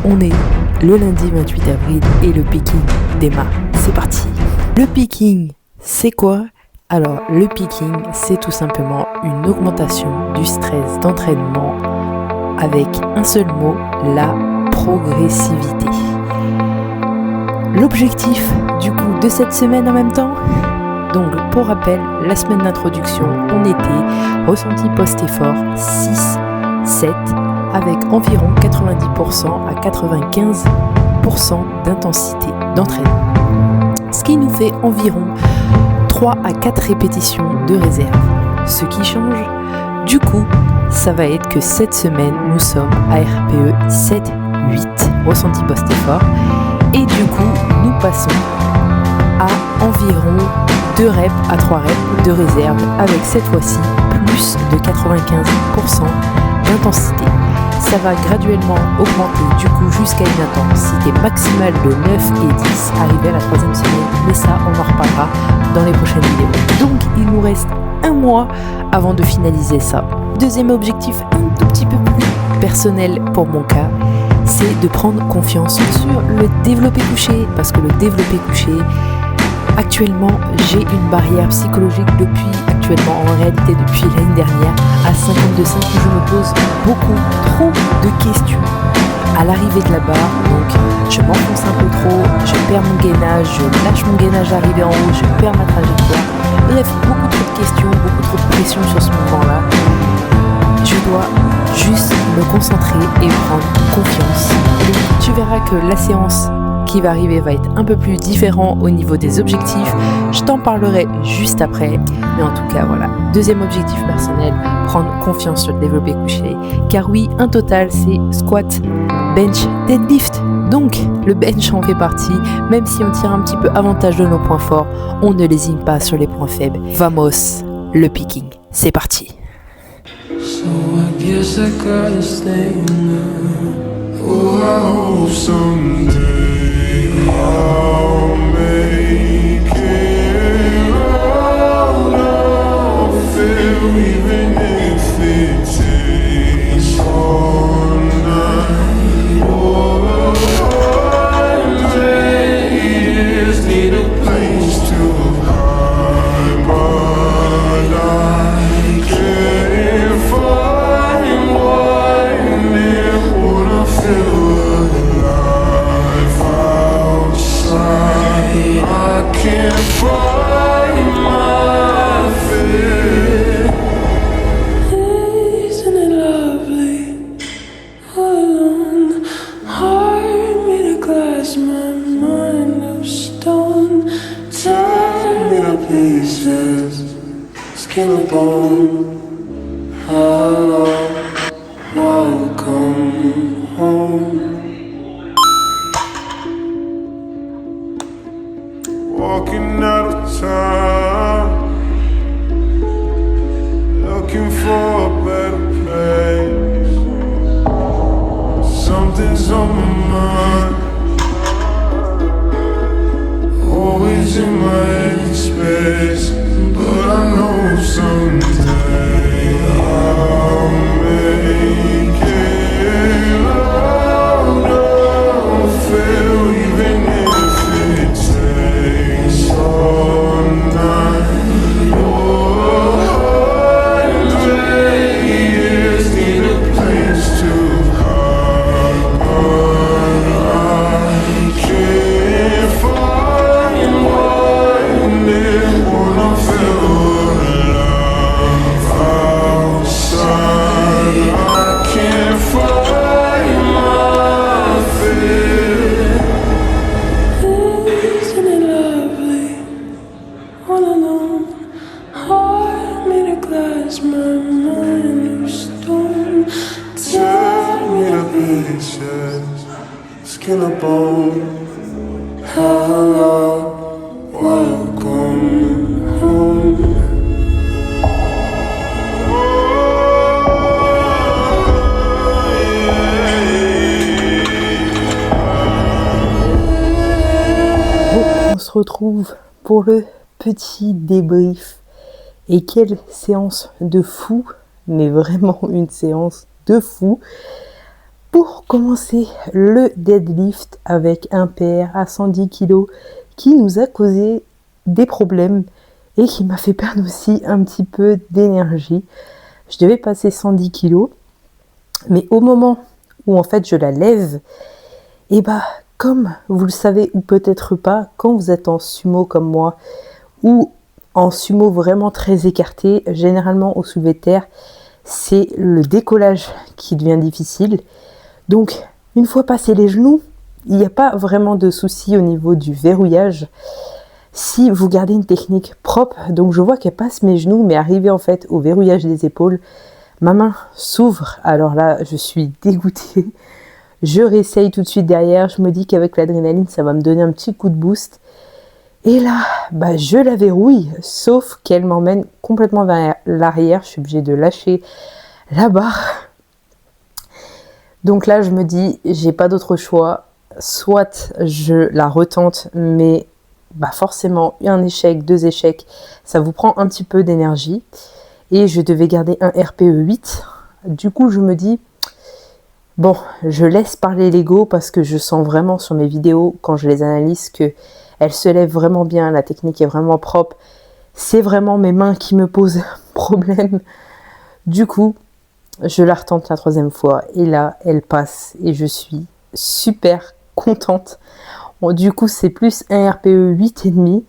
On est le lundi 28 avril et le picking démarre. C'est parti. Le picking, c'est quoi ? Alors, le picking, c'est tout simplement une augmentation du stress d'entraînement avec un seul mot, la progressivité. L'objectif du coup de cette semaine en même temps, donc pour rappel, la semaine d'introduction, on était ressenti post-effort 6, 7 avec environ 90% à 95% d'intensité d'entraînement. Ce qui nous fait environ 3 à 4 répétitions de réserve. Ce qui change, du coup, ça va être que cette semaine, nous sommes à RPE 7, 8, ressenti post-effort. Et du coup, nous passons à environ 2 reps à 3 reps de réserve avec cette fois-ci plus de 95% d'intensité. Ça va graduellement augmenter du coup jusqu'à une intensité maximale de 9 et 10 arrivé à la 3e semaine, mais ça on en reparlera dans les prochaines vidéos. Donc il nous reste un mois avant de finaliser ça. Deuxième objectif un tout petit peu plus personnel pour mon cas, c'est de prendre confiance sur le développé couché, parce que le développé couché, actuellement j'ai une barrière psychologique en réalité depuis l'année dernière à 52,5 où je me pose beaucoup trop de questions à l'arrivée de la barre, donc je m'enfonce un peu trop, je perds mon gainage, je lâche mon gainage arrivé en haut, je perds ma trajectoire, bref, beaucoup trop de questions, beaucoup trop de pression sur ce mouvement-là. Je dois juste me concentrer et prendre confiance. Et tu verras que la séance qui va arriver va être un peu plus différent au niveau des objectifs. Je t'en parlerai juste après. Mais en tout cas, voilà. Deuxième objectif personnel, prendre confiance sur le développé couché. Car oui, un total, c'est squat, bench, deadlift. Donc, le bench en fait partie. Même si on tire un petit peu avantage de nos points forts, on ne lésine pas sur les points faibles. Vamos, le picking. C'est parti. So I guess I gotta stay now. Oh, I hope someday I'll make it out of here, even if it takes all night. Oh, I just need a place to hide, but I can't find one near when I feel alive outside. I can't find my fear. Isn't it lovely? Alone, heart made of glass, my mind of stone. Tear me to pieces, skin and bone. Hello, welcome home. Walking out of town, looking for a better place. Something's on my mind, always in my head space. But I know someday I'll make it out of here, even if it takes all night. Oh, 100 years need a place to hide, but I can't find one near when I feel alive outside. I can't find my fear. Isn't it lovely? All alone, heart made of glass, my mind of stone. Tear me to pieces, skin and bone. Hello, welcome home. Bon, on se retrouve pour le petit débrief. Et quelle séance de fou, mais vraiment une séance de fou. pour commencer le deadlift avec un PR à 110 kg qui nous a causé des problèmes et qui m'a fait perdre aussi un petit peu d'énergie. Je devais passer 110 kg, mais au moment où en fait je la lève, et bah comme vous le savez ou peut-être pas, quand vous êtes en sumo comme moi ou en sumo vraiment très écarté, généralement au soulevé de terre, c'est le décollage qui devient difficile. Donc une fois passé les genoux, il n'y a pas vraiment de souci au niveau du verrouillage si vous gardez une technique propre. Donc je vois qu'elle passe mes genoux, mais arrivé en fait au verrouillage des épaules, ma main s'ouvre. Alors là, je suis dégoûtée. Je réessaye tout de suite derrière. Je me dis qu'avec l'adrénaline, ça va me donner un petit coup de boost. Et là, je la verrouille, sauf qu'elle m'emmène complètement vers l'arrière. Je suis obligée de lâcher la barre. Donc là, je me dis, j'ai pas d'autre choix. Soit je la retente, mais forcément, un échec, 2 échecs, ça vous prend un petit peu d'énergie. Et je devais garder un RPE 8. Du coup, je me dis, bon, je laisse parler l'ego parce que je sens vraiment sur mes vidéos, quand je les analyse, que elle se lève vraiment bien, la technique est vraiment propre. C'est vraiment mes mains qui me posent problème. Du coup, je la retente la 3e fois et là, elle passe et je suis super contente. Bon, du coup, c'est plus un RPE 8,5.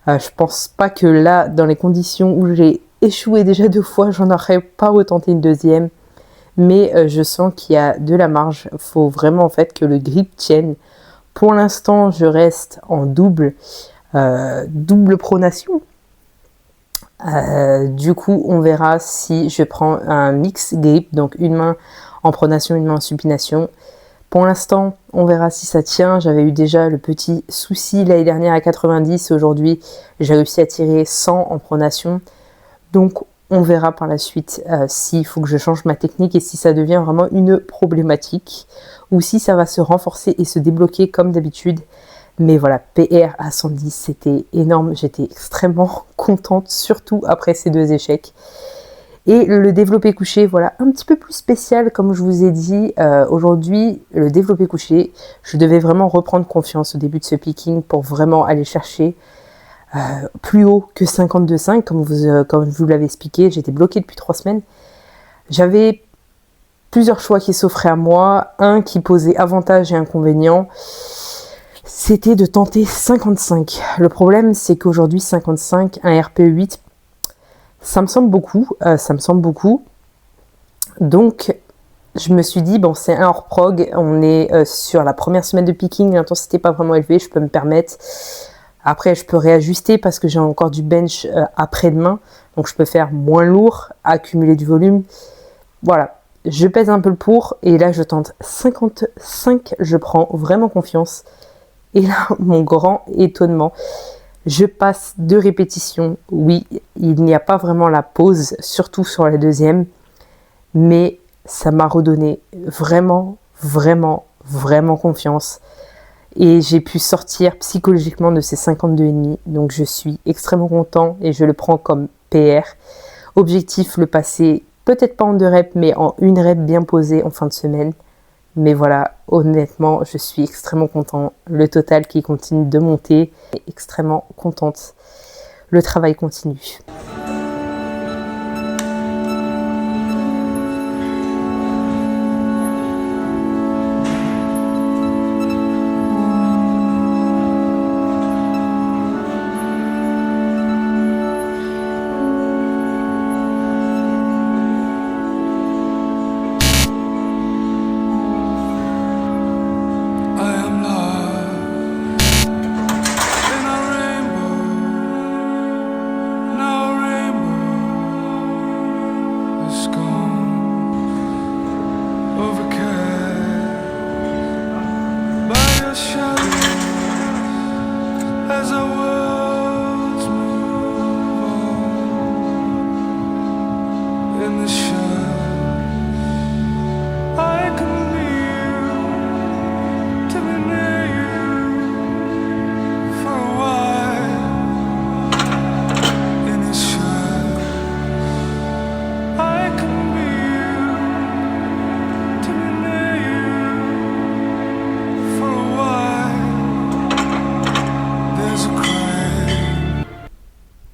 Je pense pas que là, dans les conditions où j'ai échoué déjà 2 fois, j'en aurais pas retenté une 2e. Mais je sens qu'il y a de la marge. Il faut vraiment en fait que le grip tienne. Pour l'instant, je reste en double pronation. Du coup, on verra si je prends un mix grip, donc une main en pronation, une main en supination. Pour l'instant, on verra si ça tient. J'avais eu déjà le petit souci l'année dernière à 90. Aujourd'hui, j'ai réussi à tirer 100 en pronation. Donc, on verra par la suite s'il faut que je change ma technique et si ça devient vraiment une problématique ou si ça va se renforcer et se débloquer comme d'habitude. Mais voilà, PR à 110, c'était énorme. J'étais extrêmement contente, surtout après ces 2 échecs. Et le développé couché, voilà, un petit peu plus spécial, comme je vous ai dit. Aujourd'hui, le développé couché, je devais vraiment reprendre confiance au début de ce picking pour vraiment aller chercher plus haut que 52,5, comme je vous l'avais expliqué. J'étais bloquée depuis 3 semaines. J'avais plusieurs choix qui s'offraient à moi. Un qui posait avantage et inconvénients, c'était de tenter 55. Le problème, c'est qu'aujourd'hui, 55, un RPE 8, ça me semble beaucoup. Donc, je me suis dit, bon, c'est un hors prog. On est sur la première semaine de picking. L'intensité n'est pas vraiment élevée. Je peux me permettre. Après, je peux réajuster parce que j'ai encore du bench après-demain. Donc, je peux faire moins lourd, accumuler du volume. Voilà, je pèse un peu le pour. Et là, je tente 55. Je prends vraiment confiance. Et là, mon grand étonnement, je passe 2 répétitions. Oui, il n'y a pas vraiment la pause, surtout sur la 2e. Mais ça m'a redonné vraiment confiance. Et j'ai pu sortir psychologiquement de ces 52,5. Donc je suis extrêmement content et je le prends comme PR. Objectif, le passer peut-être pas en 2 reps, mais en 1 rep bien posée en fin de semaine. Mais voilà, honnêtement, je suis extrêmement content. Le total qui continue de monter, extrêmement contente. Le travail continue.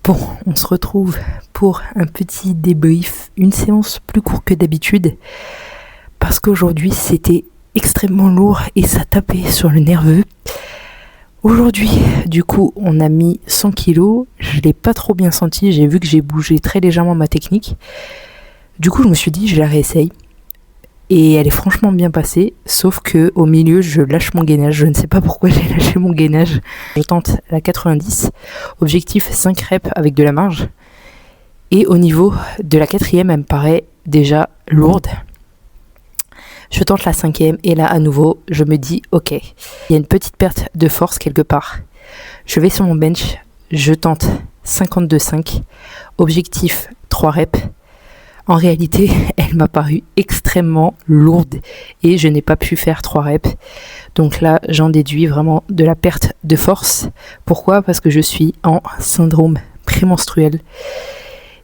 Bon, on se retrouve pour un petit débrief, une séance plus courte que d'habitude, parce qu'aujourd'hui c'était extrêmement lourd et ça tapait sur le nerveux. Aujourd'hui, du coup, on a mis 100 kilos, je l'ai pas trop bien senti, j'ai vu que j'ai bougé très légèrement ma technique. Du coup, je me suis dit, je la réessaye. Et elle est franchement bien passée, sauf que au milieu, je lâche mon gainage. Je ne sais pas pourquoi j'ai lâché mon gainage. Je tente la 90, objectif 5 reps avec de la marge. Et au niveau de la 4e, elle me paraît déjà lourde. Je tente la 5e et là, à nouveau, je me dis, ok, il y a une petite perte de force quelque part. Je vais sur mon bench, je tente 52,5, objectif 3 reps. En réalité, elle m'a paru extrêmement lourde et je n'ai pas pu faire 3 reps. Donc là, j'en déduis vraiment de la perte de force. Pourquoi ? Parce que je suis en syndrome prémenstruel.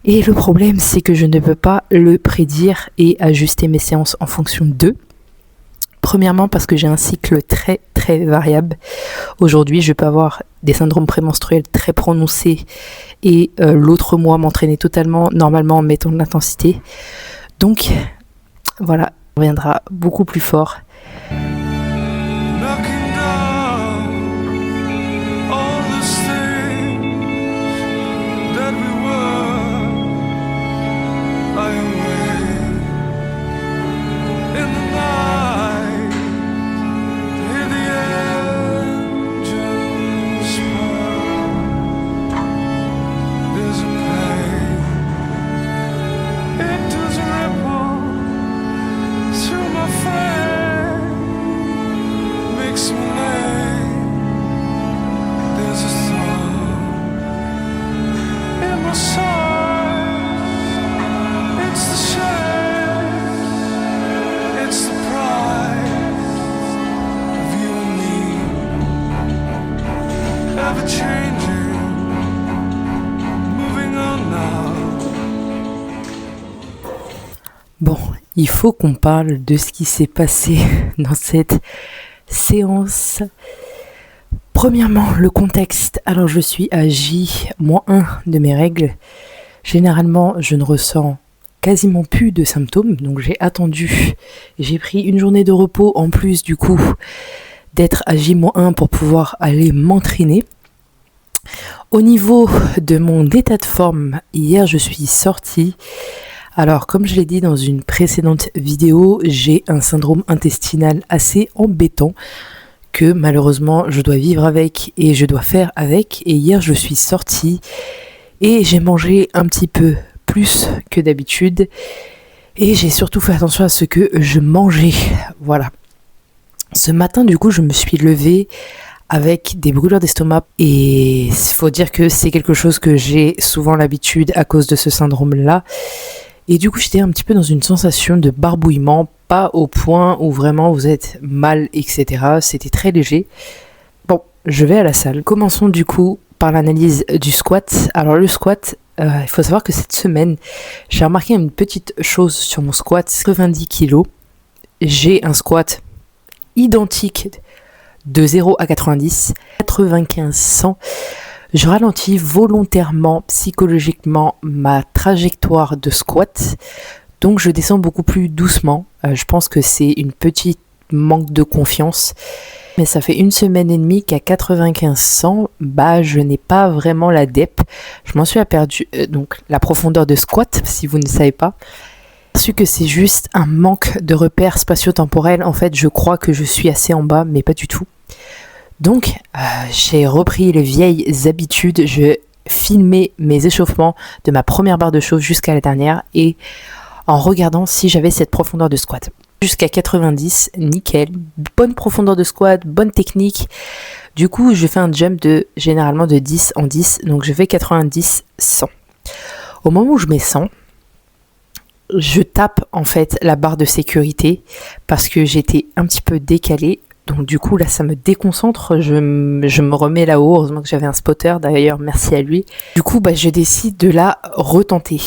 Et le problème, c'est que je ne peux pas le prédire et ajuster mes séances en fonction d'eux. Premièrement, parce que j'ai un cycle très très variable. Aujourd'hui, je peux avoir des syndromes prémenstruels très prononcés et l'autre mois m'entraîner totalement normalement en mettant de l'intensité. Donc voilà, on reviendra beaucoup plus fort. Bon, il faut qu'on parle de ce qui s'est passé dans cette séance. Premièrement, le contexte. Alors, je suis à J-1 de mes règles. Généralement, je ne ressens quasiment plus de symptômes. Donc, j'ai attendu. J'ai pris une journée de repos en plus, du coup, d'être à J-1 pour pouvoir aller m'entraîner. Au niveau de mon état de forme, hier, je suis sortie. Alors, comme je l'ai dit dans une précédente vidéo, j'ai un syndrome intestinal assez embêtant que malheureusement je dois vivre avec et je dois faire avec. Et hier, je suis sortie et j'ai mangé un petit peu plus que d'habitude. Et j'ai surtout fait attention à ce que je mangeais. Voilà. Ce matin, du coup, je me suis levée avec des brûlures d'estomac. Et il faut dire que c'est quelque chose que j'ai souvent l'habitude à cause de ce syndrome-là. Et du coup, j'étais un petit peu dans une sensation de barbouillement, pas au point où vraiment vous êtes mal, etc. C'était très léger. Bon, je vais à la salle. Commençons du coup par l'analyse du squat. Alors le squat, il faut savoir que cette semaine, j'ai remarqué une petite chose sur mon squat, 90 kg. J'ai un squat identique de 0 à 90, 95-100. Je ralentis volontairement, psychologiquement, ma trajectoire de squat. Donc, je descends beaucoup plus doucement. Je pense que c'est une petite manque de confiance. Mais ça fait 1 semaine et demie qu'à 95-100, je n'ai pas vraiment la dep. Je m'en suis aperçu. Donc, la profondeur de squat, si vous ne savez pas. Su que c'est juste un manque de repères spatio-temporels. En fait, je crois que je suis assez en bas, mais pas du tout. Donc, j'ai repris les vieilles habitudes. Je filmais mes échauffements de ma première barre de chauffe jusqu'à la dernière et en regardant si j'avais cette profondeur de squat. Jusqu'à 90, nickel. Bonne profondeur de squat, bonne technique. Du coup, je fais un jump généralement de 10 en 10. Donc, je fais 90, 100. Au moment où je mets 100, je tape en fait la barre de sécurité parce que j'étais un petit peu décalée. Donc du coup là ça me déconcentre, je me remets là-haut, heureusement que j'avais un spotter d'ailleurs, merci à lui. Du coup je décide de la retenter.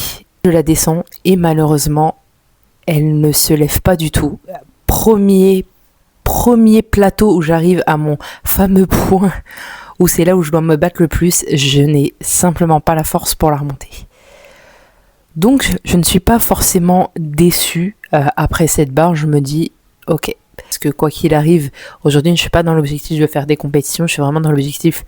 Je la descends et malheureusement elle ne se lève pas du tout. Premier plateau où j'arrive à mon fameux point où c'est là où je dois me battre le plus, je n'ai simplement pas la force pour la remonter. Donc je ne suis pas forcément déçue après cette barre, je me dis ok, parce que quoi qu'il arrive, aujourd'hui je ne suis pas dans l'objectif de faire des compétitions, je suis vraiment dans l'objectif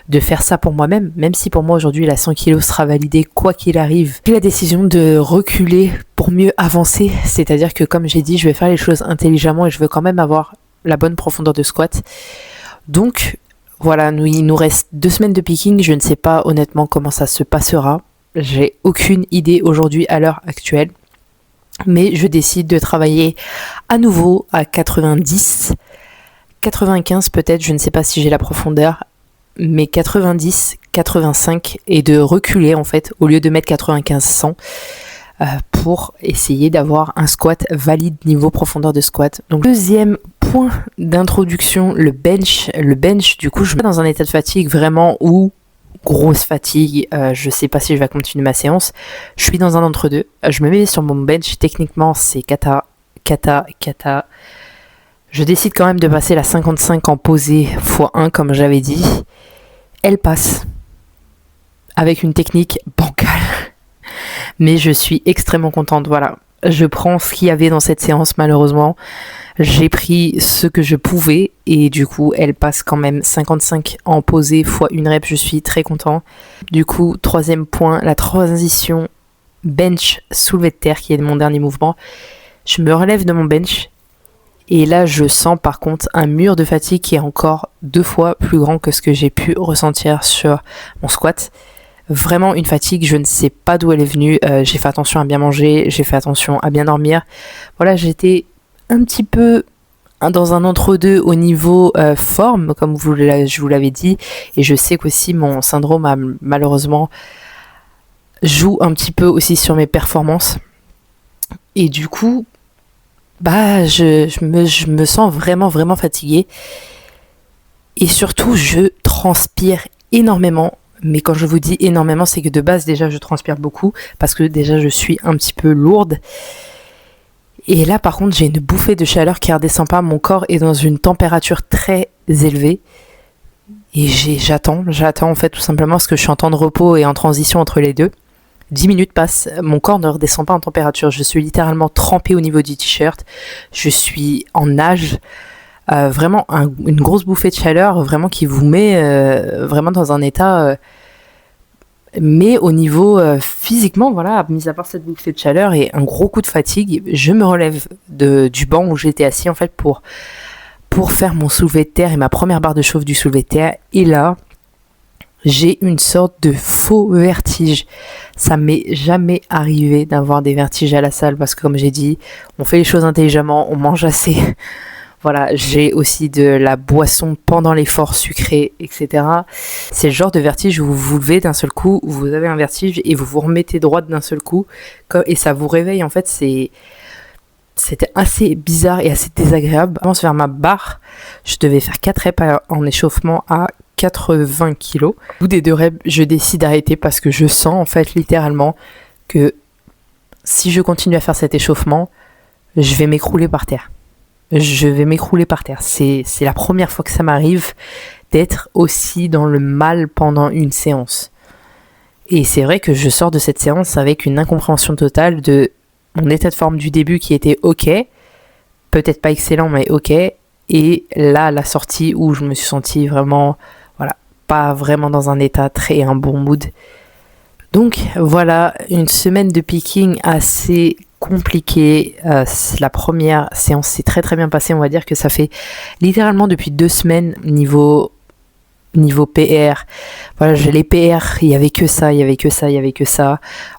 de faire ça pour moi-même, même si pour moi aujourd'hui la 100 kg sera validée quoi qu'il arrive. J'ai la décision de reculer pour mieux avancer, c'est-à-dire que comme j'ai dit, je vais faire les choses intelligemment et je veux quand même avoir la bonne profondeur de squat. Donc voilà, il nous reste 2 semaines de picking, je ne sais pas honnêtement comment ça se passera. J'ai aucune idée aujourd'hui à l'heure actuelle, mais je décide de travailler à nouveau à 90, 95 peut-être, je ne sais pas si j'ai la profondeur, mais 90, 85 et de reculer en fait au lieu de mettre 95-100 pour essayer d'avoir un squat valide niveau profondeur de squat. Donc deuxième point d'introduction, le bench. Le bench, du coup, je me mets dans un état de fatigue vraiment où grosse fatigue, je sais pas si je vais continuer ma séance, je suis dans un entre-deux, je me mets sur mon bench, techniquement c'est kata, je décide quand même de passer la 55 en posée x1 comme j'avais dit, elle passe, avec une technique bancale, mais je suis extrêmement contente, voilà, je prends ce qu'il y avait dans cette séance malheureusement, j'ai pris ce que je pouvais et du coup elle passe quand même 55 en posée x une rep, je suis très content. Du coup, troisième point, la transition bench soulevé de terre qui est mon dernier mouvement. Je me relève de mon bench et là je sens par contre un mur de fatigue qui est encore 2 fois plus grand que ce que j'ai pu ressentir sur mon squat. Vraiment une fatigue, je ne sais pas d'où elle est venue, j'ai fait attention à bien manger, j'ai fait attention à bien dormir. Voilà, j'étais un petit peu dans un entre-deux au niveau forme, comme je vous l'avais dit, et je sais qu'aussi mon syndrome malheureusement joue un petit peu aussi sur mes performances, et du coup je me sens vraiment fatiguée, et surtout je transpire énormément. Mais quand je vous dis énormément, c'est que de base déjà je transpire beaucoup, parce que déjà je suis un petit peu lourde. Et là par contre j'ai une bouffée de chaleur qui ne redescend pas, mon corps est dans une température très élevée et j'attends en fait tout simplement parce que je suis en temps de repos et en transition entre les deux. 10 minutes passent, mon corps ne redescend pas en température, je suis littéralement trempée au niveau du t-shirt, je suis en nage, vraiment une grosse bouffée de chaleur vraiment qui vous met vraiment dans un état... mais au niveau physiquement, voilà, mis à part cette bouffée de chaleur et un gros coup de fatigue, je me relève du banc où j'étais assis en fait pour faire mon soulevé de terre et ma première barre de chauffe du soulevé de terre. Et là, j'ai une sorte de faux vertige. Ça m'est jamais arrivé d'avoir des vertiges à la salle parce que comme j'ai dit, on fait les choses intelligemment, on mange assez. Voilà, j'ai aussi de la boisson pendant l'effort sucré, etc. C'est le genre de vertige où vous vous levez d'un seul coup, où vous avez un vertige et vous vous remettez droite d'un seul coup et ça vous réveille. En fait, c'était assez bizarre et assez désagréable. Je pense vers ma barre, je devais faire 4 reps en échauffement à 80 kg. Au bout des 2 reps, je décide d'arrêter parce que je sens en fait littéralement que si je continue à faire cet échauffement, je vais m'écrouler par terre. C'est la première fois que ça m'arrive d'être aussi dans le mal pendant une séance. Et c'est vrai que je sors de cette séance avec une incompréhension totale de mon état de forme du début qui était ok, peut-être pas excellent mais ok, et là la sortie où je me suis sentie vraiment, voilà, pas vraiment dans un état un bon mood. Donc voilà, une semaine de picking assez compliquée. La première séance s'est très bien passée. On va dire que ça fait littéralement depuis 2 semaines niveau PR. Voilà, j'ai les PR, il y avait que ça,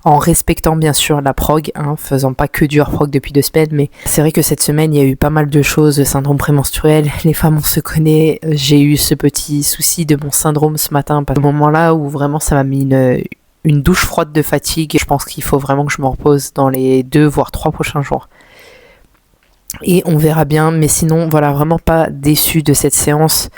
en respectant bien sûr la prog, faisant pas que du hors prog depuis 2 semaines, mais c'est vrai que cette semaine il y a eu pas mal de choses, le syndrome prémenstruel, les femmes on se connaît, j'ai eu ce petit souci de mon syndrome ce matin, à ce moment-là où vraiment ça m'a mis une douche froide de fatigue. Je pense qu'il faut vraiment que je me repose dans les 2 voire 3 prochains jours. Et on verra bien, mais sinon, voilà, vraiment pas déçu de cette séance.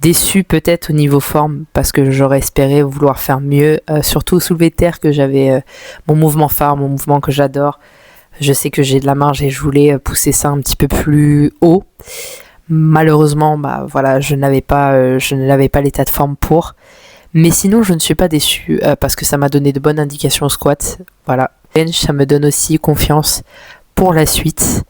Déçu peut-être au niveau forme, parce que j'aurais espéré vouloir faire mieux, surtout au soulevé de terre que j'avais mon mouvement phare, mon mouvement que j'adore. Je sais que j'ai de la marge et je voulais pousser ça un petit peu plus haut. Malheureusement, bah voilà, je n'avais pas l'état de forme pour. Mais sinon, je ne suis pas déçue parce que ça m'a donné de bonnes indications au squat. Voilà. Bench, ça me donne aussi confiance pour la suite.